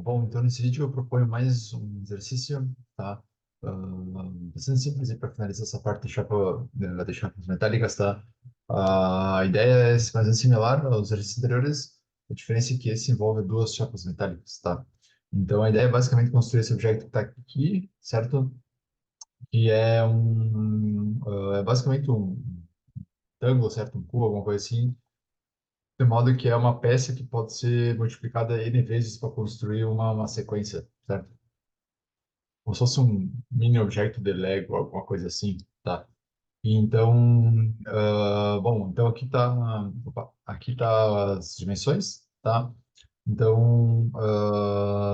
Bom, então nesse vídeo eu proponho mais um exercício, tá? Bastante simples para finalizar essa parte de chapas metálicas, tá? A ideia é mais ou menos similar aos exercícios anteriores, a diferença é que esse envolve duas chapas metálicas, tá? Então a ideia é basicamente construir esse objeto que está aqui, certo? Que é é basicamente um retângulo, certo? Um cubo, alguma coisa assim, de modo que é uma peça que pode ser multiplicada N vezes para construir uma sequência, certo? Como se fosse um mini objeto de Lego, alguma coisa assim, tá? E então, bom, então aqui tá as dimensões, tá? Então,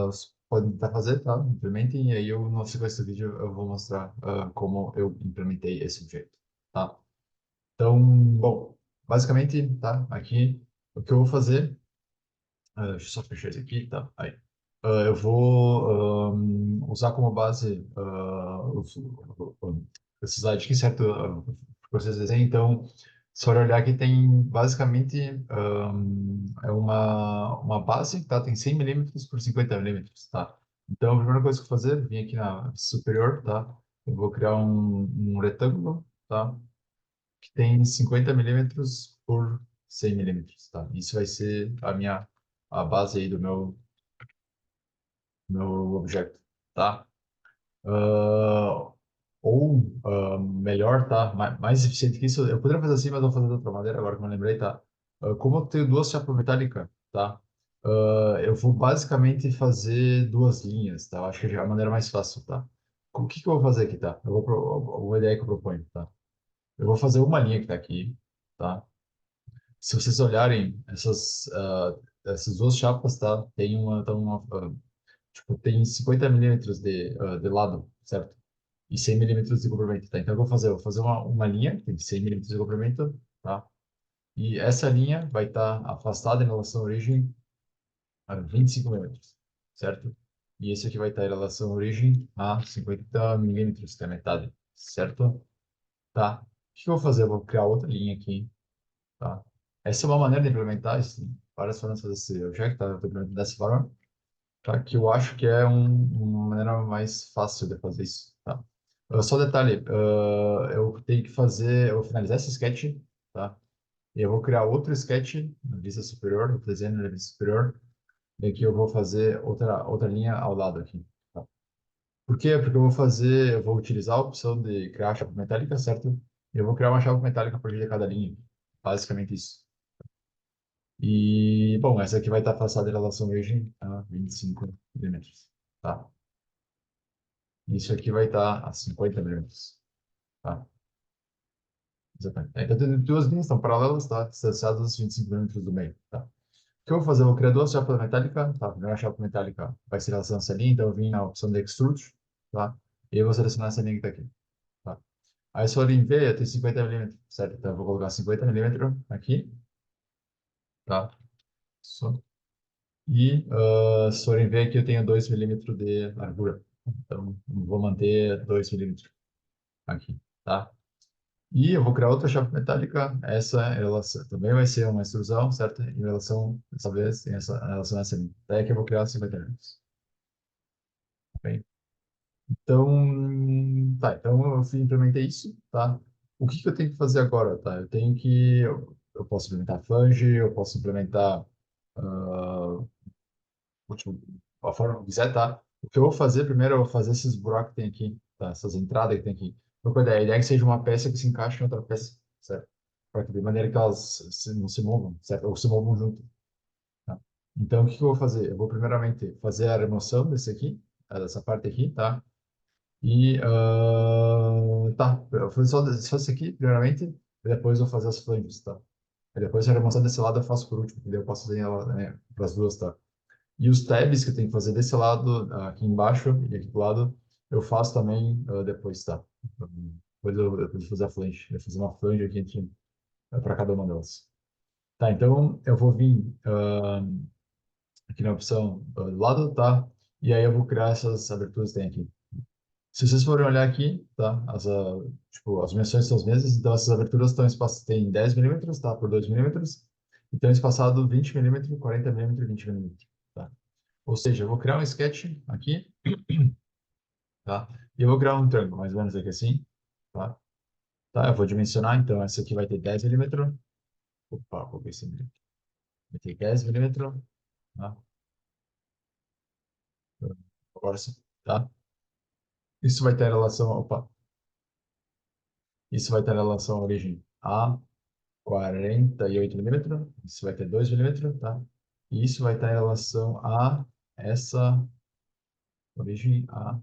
vocês podem tentar fazer, tá? Implementem, e aí eu, na sequência do vídeo, eu vou mostrar como eu implementei esse objeto, tá? Então, bom, basicamente, tá? Aqui, o que eu vou fazer, deixa eu só fechar isso aqui, tá? Aí. Eu vou usar como base esse slide aqui, certo? Para vocês desenham. Então, se for olhar aqui, tem basicamente é uma base, tá? Tem 100 milímetros por 50 milímetros, tá? Então, a primeira coisa que eu vou fazer, vim aqui na superior, tá? Eu vou criar um retângulo, tá? Que tem 50 milímetros por 100 milímetros, tá? Isso vai ser a base aí do meu objeto, tá? Ah, melhor, tá? Mais eficiente que isso, eu poderia fazer assim, mas vou fazer de outra maneira, agora que eu me lembrei, tá? Como eu tenho duas chapas metálicas, tá? Eu vou basicamente fazer duas linhas, tá? Eu acho que é a maneira mais fácil, tá? O que que eu vou fazer aqui, tá? Uma ideia que eu proponho, tá? Eu vou fazer uma linha que tá aqui, tá? Se vocês olharem essas duas chapas, tá? Tipo, tem 50 milímetros de lado, certo? E 100 milímetros de comprimento, tá? Então, eu vou fazer uma linha, que tem 100 milímetros de comprimento, tá? E essa linha vai estar afastada em relação à origem a 25 milímetros, certo? E esse aqui vai estar em relação à origem a 50 milímetros, que é a metade, certo? Tá? O que eu vou fazer? Eu vou criar outra linha aqui, tá? Essa é uma maneira de implementar isso, várias formas de fazer esse objeto, tá? Eu tô implementando dessa forma, tá? Que eu acho que é uma maneira mais fácil de fazer isso, tá? Só detalhe, eu tenho que fazer, eu vou finalizar esse sketch, tá? E eu vou criar outro sketch na vista superior, no desenho na vista superior, e aqui eu vou fazer outra linha ao lado aqui, tá? Por quê? Porque eu vou utilizar a opção de criar a chapa metálica, certo? E eu vou criar uma chapa metálica a partir de cada linha, basicamente isso. E, bom, essa aqui vai estar afastada em relação à origem a 25 milímetros, tá? Isso aqui vai estar a 50 milímetros, tá? Exatamente. Então, tem duas linhas estão paralelas, tá? Distanciadas 25 milímetros do meio, tá? O que eu vou fazer? Eu vou criar duas chapas metálicas, tá? A primeira chapa metálica vai ser relação a essa linha, então eu vim na opção de Extrude, tá? E eu vou selecionar essa linha que está aqui, tá? Aí, se for em V, eu tenho 50 milímetros, certo? Então, eu vou colocar 50 milímetros aqui, tá? Só. E, se for em V, aqui eu tenho 2 milímetros de largura. Então, vou manter 2 milímetros aqui, tá? E eu vou criar outra chapa metálica. Ela também vai ser uma extrusão, certo? Em relação, dessa vez, em relação a essa linha. Daí que eu vou criar 50 milímetros. Bem, então, tá. Então, implementei isso, tá? O que que eu tenho que fazer agora, tá? Eu posso implementar flange, eu posso implementar ah, último, a forma que eu quiser, tá? O que eu vou fazer primeiro, eu vou fazer esses buracos que tem aqui, tá? Essas entradas que tem aqui. Então, a ideia é que seja uma peça que se encaixe em outra peça, certo? Para que de maneira que elas não se movam, certo? Ou se movam junto, tá? Então, o que que eu vou fazer? Eu vou primeiramente fazer a remoção desse aqui, dessa parte aqui, tá? E, tá, eu vou fazer só isso aqui, primeiramente, e depois eu vou fazer as flanges, tá? E depois a remoção desse lado eu faço por último, entendeu? Eu posso fazer ela, né, para as duas, tá? E os tabs que eu tenho que fazer desse lado, aqui embaixo e aqui do lado, eu faço também depois, tá? Depois de fazer a flange. Eu vou fazer uma flange aqui para cada uma delas. Tá, então eu vou vir aqui na opção do lado, tá? E aí eu vou criar essas aberturas que tem aqui. Se vocês forem olhar aqui, tá? Tipo, as dimensões são as mesmas, então essas aberturas estão espaçadas, tem 10 milímetros, tá? Por 2 milímetros, e estão espaçado 20 milímetros, 40 milímetros e 20 milímetros, tá? Ou seja, eu vou criar um sketch aqui, tá? E eu vou criar um triângulo, mais ou menos aqui assim, tá? Tá, eu vou dimensionar, então essa aqui vai ter 10 milímetros. Opa, vou ver esse milímetro. Vai ter 10 milímetros, tá? Agora sim, tá? Isso vai ter relação, opa, isso vai ter relação à origem a 48 milímetros, isso vai ter 2 milímetros, tá? E isso vai estar em relação a essa origem a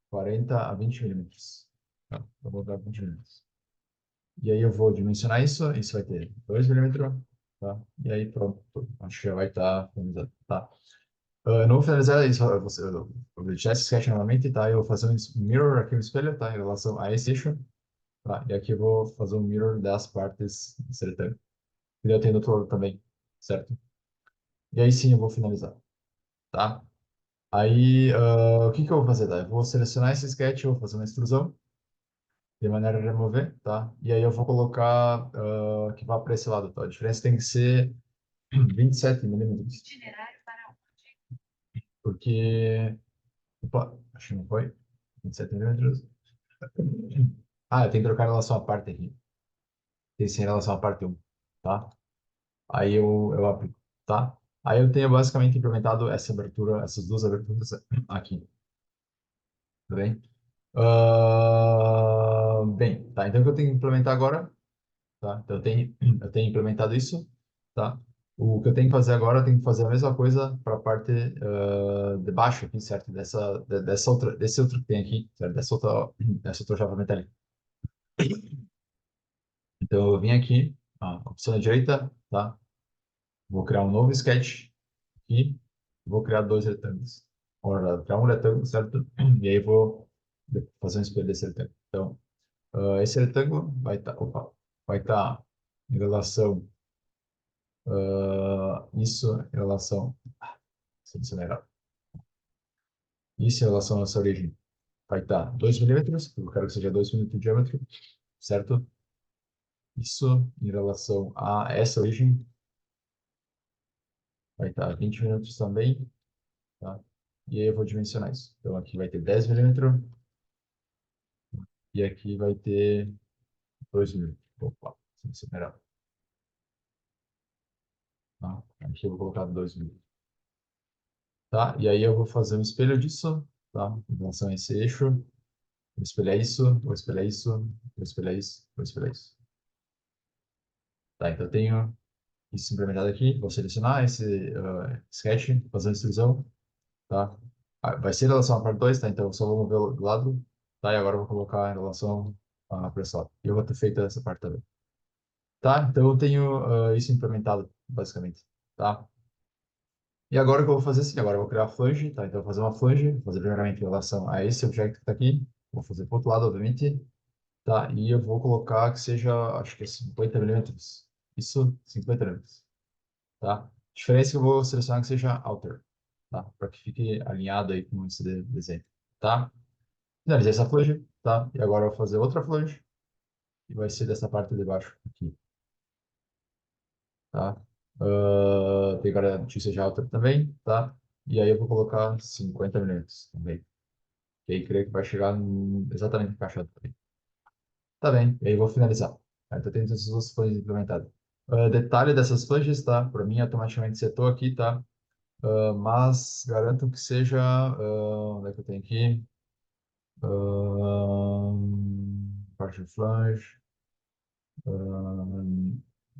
40 a 20 milímetros. Tá? Eu vou dar 20 milímetros. E aí eu vou dimensionar isso, isso vai ter 2 milímetros, tá? E aí pronto, acho que já vai estar finalizado, tá? Eu não vou finalizar isso, eu vou deixar esse sketch novamente, tá? Eu vou fazer um mirror aqui, um espelho, tá? Em relação a esse eixo, tá? E aqui eu vou fazer um mirror das partes desse retângulo. E eu tenho do outro lado também, certo? E aí sim eu vou finalizar, tá? Aí, o que que eu vou fazer, tá? Eu vou selecionar esse sketch, eu vou fazer uma extrusão, de maneira a remover, tá? E aí eu vou colocar que vá para esse lado, tá? A diferença tem que ser 27 milímetros. Porque... Opa, acho que não foi. 27 milímetros. Ah, eu tenho que trocar em relação à parte aqui. Tem que ser em relação à parte um, tá? Aí eu aplico, tá? Aí eu tenho basicamente implementado essa abertura, essas duas aberturas aqui, tá bem? Bem, tá. Então o que eu tenho que implementar agora, tá? Então eu tenho implementado isso, tá? O que eu tenho que fazer agora, eu tenho que fazer a mesma coisa para a parte de baixo aqui, certo? Dessa outra, desse outro que tem aqui, certo? Dessa outra chapa metálica. Então eu vim aqui, opção à direita, tá? Vou criar um novo sketch aqui, vou criar dois retângulos. Ora, criar um retângulo, certo? E aí vou fazer um espelho desse retângulo. Então, esse retângulo vai estar em relação, isso em relação, selecionar, isso em relação a essa origem vai estar 2 milímetros, eu quero que seja 2 milímetros de diâmetro, certo? Isso em relação a essa origem vai estar 20 milímetros também, tá? E aí eu vou dimensionar isso. Então aqui vai ter 10 milímetros e aqui vai ter 2 milímetros. Opa, selecionar, tá? Aqui eu vou colocar 2 milímetros. Tá? E aí eu vou fazer um espelho disso, tá? Em relação a esse eixo. Vou espelhar isso, vou espelhar isso, vou espelhar isso, vou espelhar isso. Tá, então eu tenho isso implementado aqui. Vou selecionar esse sketch, fazer a extrusão, tá? Vai ser em relação à parte 2, tá? Então eu só vou mover do lado, tá? E agora eu vou colocar em relação à pressão. E eu vou ter feito essa parte também. Tá? Então eu tenho isso implementado, basicamente, tá? E agora o que eu vou fazer assim, agora eu vou criar a flange, tá? Então eu vou fazer uma flange, vou fazer primeiramente em relação a esse objeto que está aqui, vou fazer para o outro lado, obviamente, tá? E eu vou colocar que seja, acho que é 50 milímetros, isso, 50 milímetros, tá? A diferença é que eu vou selecionar que seja alter, tá? Para que fique alinhado aí com esse desenho, tá? Finalizei essa flange, tá? E agora eu vou fazer outra flange, e vai ser dessa parte de baixo aqui, tá? Tem que garantir que seja alter também, tá? E aí eu vou colocar 50 milímetros também. E aí creio que vai chegar exatamente encaixado também. Tá bem, e aí eu vou finalizar. Então tem essas duas flanges implementadas. Detalhe dessas flanges, tá? Para mim, automaticamente setou aqui, tá? Mas garanto que seja. Onde é que eu tenho aqui? Parte de flange.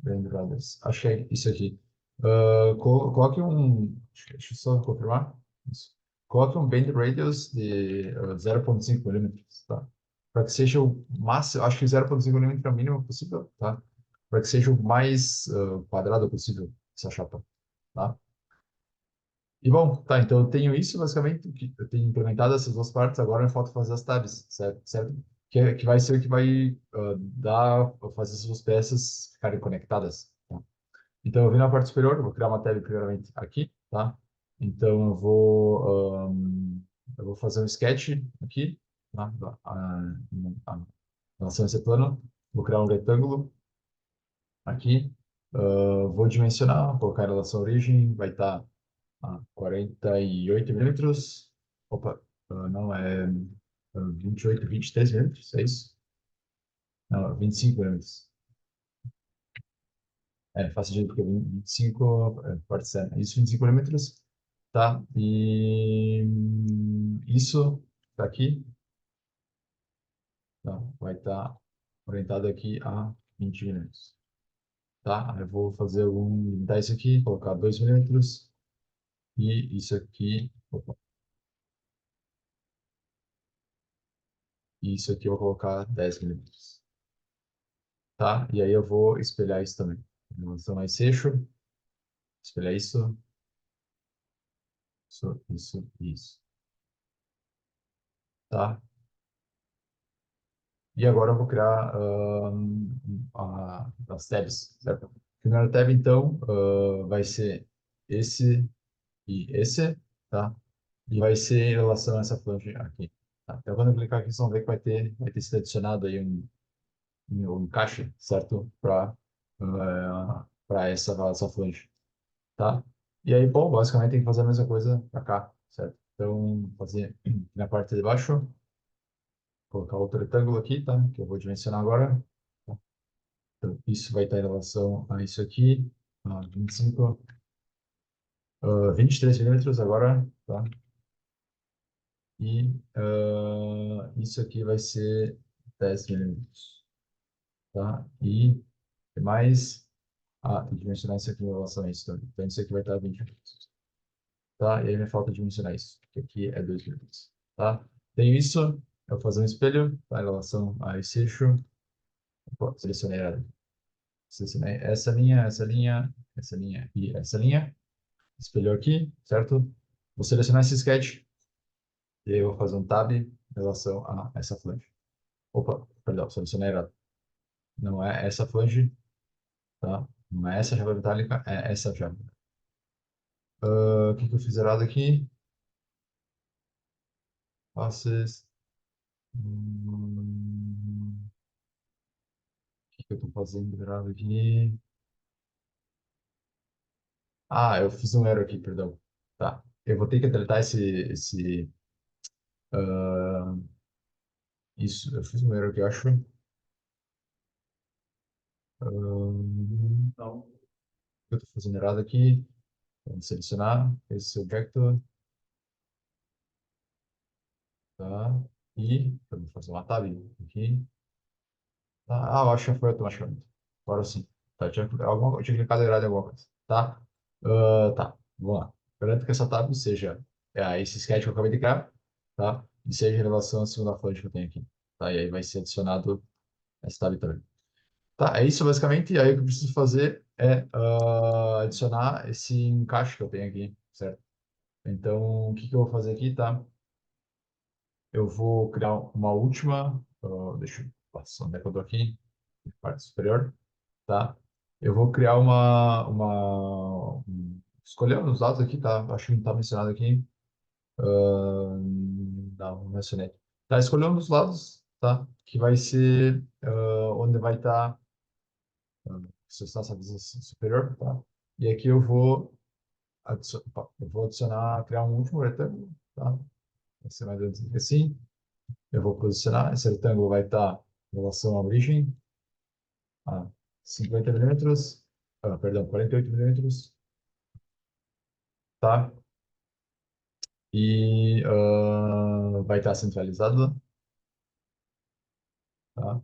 Band Brothers. Acho que é isso aqui. Coloque um. Deixa eu só confirmar. Isso. Coloque um band radius de 0,5 milímetros, tá? Para que seja o máximo, acho que 0,5 milímetros é o mínimo possível, tá? Para que seja o mais quadrado possível essa chapa, tá? E bom, tá, então eu tenho isso basicamente, eu tenho implementado essas duas partes, agora me falta fazer as tabs, certo? Que vai ser o que vai fazer essas duas peças ficarem conectadas, tá? Então eu vim na parte superior, eu vou criar uma tab primeiramente aqui, tá? Então eu vou fazer um sketch aqui, tá? A relação a esse plano, vou criar um retângulo aqui, vou dimensionar, colocar em relação à origem, vai estar 48 milímetros. Opa, não é 28, 23 milímetros, é isso? Não, 25 milímetros. Faz sentido porque 25 pode ser, né? Isso, 25 milímetros, tá? E isso daqui, tá? Vai estar orientado aqui a 20 milímetros, tá? Aí eu vou fazer limitar isso aqui, colocar 2 milímetros e isso aqui, opa, e isso aqui eu vou colocar 10 milímetros, tá? E aí eu vou espelhar isso também. Em relação a esse eixo, espelhar isso, tá? E agora eu vou criar as tabs, certo? A primeira tab, então, vai ser esse e esse, tá? E vai ser em relação a essa flange aqui, tá? Então, quando eu clicar aqui, vocês vão ver que vai ter sido adicionado aí um encaixe, certo? Para essa flange, tá? E aí, bom, basicamente tem que fazer a mesma coisa para cá, certo? Então, fazer na parte de baixo, colocar outro retângulo aqui, tá? Que eu vou dimensionar agora. Então, isso vai estar em relação a isso aqui, 25, 23 milímetros agora, tá? E isso aqui vai ser 10 milímetros, tá? E mais, tem que dimensionar isso aqui em relação a isso também. Então, isso aqui vai estar 20 milímetros, tá? E aí me falta dimensionar isso, que aqui é 2 milímetros, tá? Tenho isso, eu vou fazer um espelho, tá? Em relação a esse eixo. Opa, selecionei essa linha e essa linha. Espelhou aqui, certo? Vou selecionar esse sketch e aí eu vou fazer um tab em relação a essa flange. Opa, perdão, selecionei errado. Não é essa flange, tá? Não é essa chave metálica, é essa chave. O que que eu fiz errado aqui? Faces. O que que eu estou fazendo errado aqui? Eu fiz um erro aqui, perdão. Tá. Eu vou ter que deletar ah, isso. Eu fiz um erro aqui, eu acho. Não. O que eu estou fazendo errado aqui? Vamos selecionar esse objeto, tá? E eu vou fazer uma tab aqui. Tá? Eu acho que já foi automaticamente. Agora sim. Tá, eu tinha clicado errado em alguma coisa. Tá? Tá, vamos lá. Garanto que essa tab seja esse sketch que eu acabei de criar, tá? E seja em relação à segunda fonte que eu tenho aqui. Tá? E aí vai ser adicionado essa tab também. Tá, é isso basicamente. E aí o que eu preciso fazer é adicionar esse encaixe que eu tenho aqui, certo? Então, o que que eu vou fazer aqui, tá? Eu vou criar uma última, deixa eu passar onde é que eu tô aqui, parte superior, tá? Eu vou criar escolher um dos dados aqui, tá? Acho que não está mencionado aqui. Não mencionei. Tá, escolher um dos lados, tá? Que vai ser onde vai estar se está essa visão superior, tá? E aqui eu vou adicionar, criar um último retângulo, tá? Vai ser mais ou menos assim. Eu vou posicionar, esse retângulo vai estar em relação à origem, a 50 milímetros, perdão, 48 milímetros, tá? E vai estar centralizado, tá?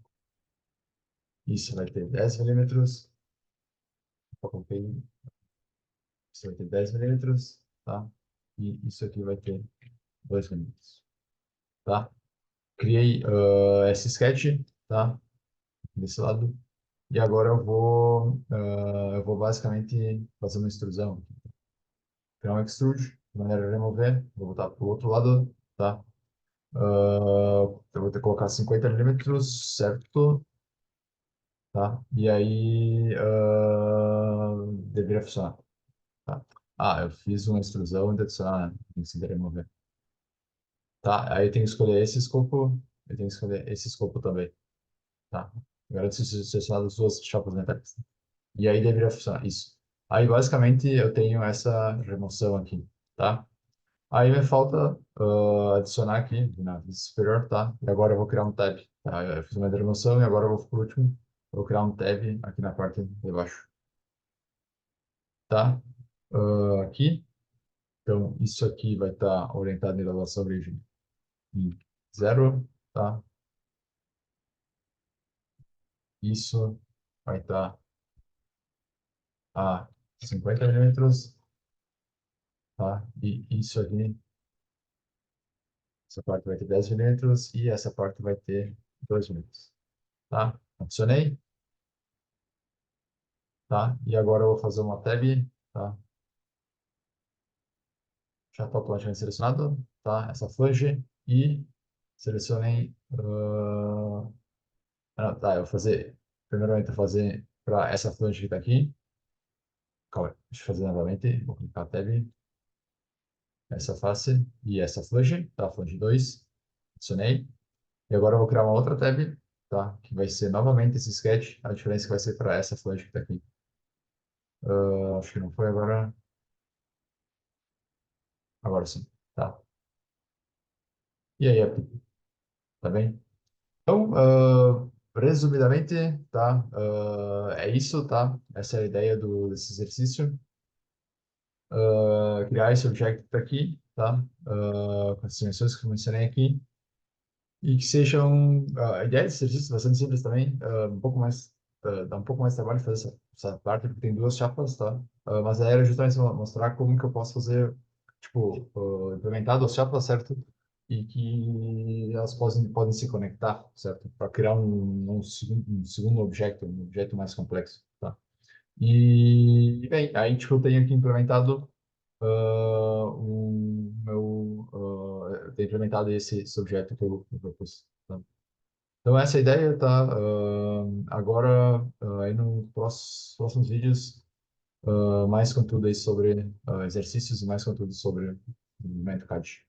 Isso vai ter 10 milímetros, eu coloquei, isso vai ter 10 milímetros, tá? E isso aqui vai ter 2 milímetros, tá? Criei esse sketch, tá? Desse lado. E agora eu vou basicamente fazer uma extrusão. Criar um extrude, de maneira a remover. Vou voltar para o outro lado, tá? Eu vou ter que colocar 50 milímetros, certo? Tá? E aí deveria funcionar. Tá? Eu fiz uma extrusão e adicionar, né? Tem que se remover. Tá? Aí eu tenho que escolher esse escopo, eu tenho que escolher esse escopo também. Tá? Agora eu preciso selecionar as duas chapas metálicas. E aí deveria funcionar. Isso. Aí, basicamente, eu tenho essa remoção aqui, tá? Aí me falta adicionar aqui na vista superior, tá? E agora eu vou criar um tab, tá? Eu fiz uma remoção e agora eu vou, por último, eu vou criar um tab aqui na parte de baixo, tá? Aqui, então, isso aqui vai estar orientado em relação à origem em 0, tá? Isso vai estar a 50 milímetros, tá? E isso aqui, essa parte vai ter 10 milímetros e essa parte vai ter 2 milímetros, tá? Adicionei, tá? E agora eu vou fazer uma tab, tá? Já está automaticamente selecionado, tá? Essa flange e selecionei, tá, eu vou fazer, primeiramente eu vou fazer para essa flange que está aqui, calma, aí, deixa eu fazer novamente, vou clicar tab, essa face e essa flange, tá? Flange 2, adicionei. E agora eu vou criar uma outra tab, tá? Que vai ser novamente esse sketch. A diferença é que vai ser para essa flange que está aqui. Acho que não foi agora. Agora sim, tá? E aí, tá bem? Então, resumidamente, tá? É isso, tá? Essa é a ideia desse exercício. Criar esse objeto aqui, tá? Com as dimensões que eu mencionei aqui. E que sejam a ideia desse exercício é bastante simples também, um pouco mais dá um pouco mais de trabalho fazer essa parte porque tem duas chapas, tá? Mas a ideia era justamente mostrar como que eu posso fazer, tipo, implementar duas chapas, certo? E que elas podem se conectar, certo? Para criar um segundo objeto, um objeto mais complexo, tá? E bem, aí tipo eu tenho aqui implementado eu tenho implementado esse objeto que eu propus, tá? Então, essa é a ideia, tá? Agora, aí nos próximos vídeos, mais conteúdo aí sobre exercícios e mais conteúdo sobre movimento CAD.